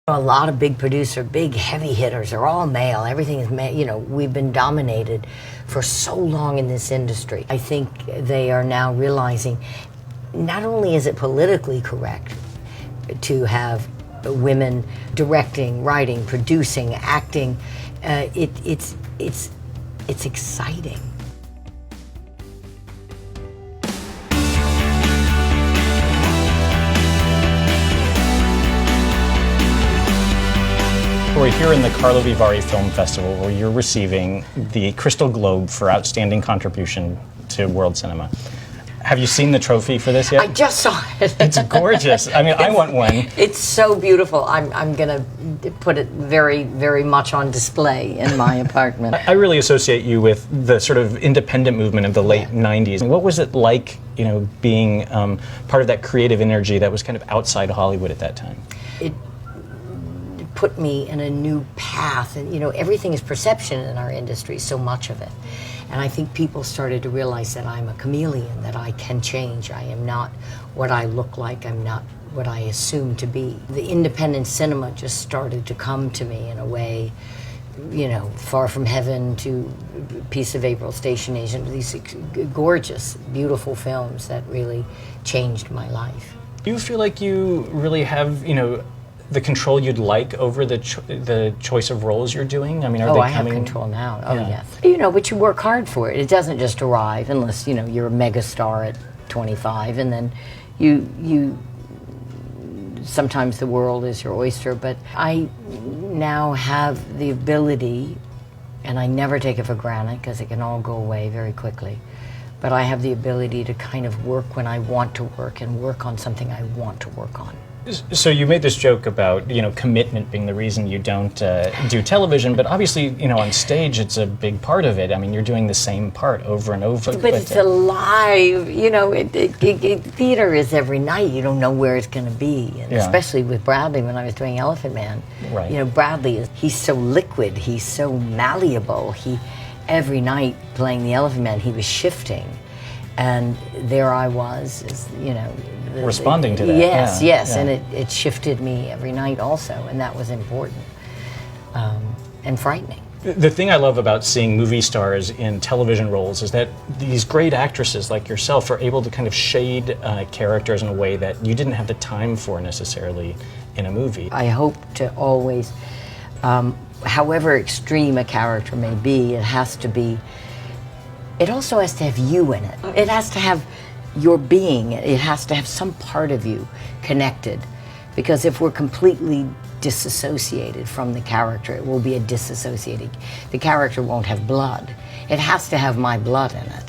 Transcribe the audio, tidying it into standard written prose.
A lot of big big heavy hitters are all male. Everything is male. You know, we've been dominated for so long in this industry. I think they are now realizing not only is it politically correct to have women directing, writing, producing, acting, it's exciting. We're here in the Karlovy Vary Film Festival where you're receiving the Crystal Globe for Outstanding Contribution to World Cinema. Have you seen the trophy for this yet? I just saw it. It's gorgeous. I mean, I want one. It's so beautiful. I'm going to put it very, very much on display in my apartment. I really associate you with the sort of independent movement of the late 90s. What was it like, you know, being part of that creative energy that was kind of outside Hollywood at that time? It put me in a new path, and you know, everything is perception in our industry, so much of it. And I think people started to realize that I'm a chameleon, that I can change. I am not what I look like, I'm not what I assume to be. The independent cinema just started to come to me in a way, you know, Far From Heaven to Piece of April, Station Agent, these gorgeous, beautiful films that really changed my life. Do you feel like you really have, you know, the control you'd like over the choice of roles you're doing? I mean, are they I coming? have control now. Oh, Yeah. yes. You know, but you work hard for it. It doesn't just arrive unless, you know, you're a megastar at 25, and then you sometimes the world is your oyster. But I now have the ability, and I never take it for granted because it can all go away very quickly, but I have the ability to kind of work when I want to work and work on something I want to work on. So you made this joke about, you know, commitment being the reason you don't do television, but obviously, you know, on stage it's a big part of it. I mean, you're doing the same part over and over. But it's alive, you know. Theater is every night. You don't know where it's going to be, and especially with Bradley when I was doing Elephant Man. Right. You know, Bradley he's so liquid. He's so malleable. Every night playing the Elephant Man, he was shifting, and there I was, you know. Responding to that. Yes, yeah, yes, yeah. and it shifted me every night also, and that was important and frightening. The thing I love about seeing movie stars in television roles is that these great actresses like yourself are able to kind of shade characters in a way that you didn't have the time for necessarily in a movie. I hope to always, however extreme a character may be, it also has to have you in it. It has to have your being. It has to have some part of you connected, because if we're completely disassociated from the character, it will be a disassociated. The character won't have blood. It has to have my blood in it.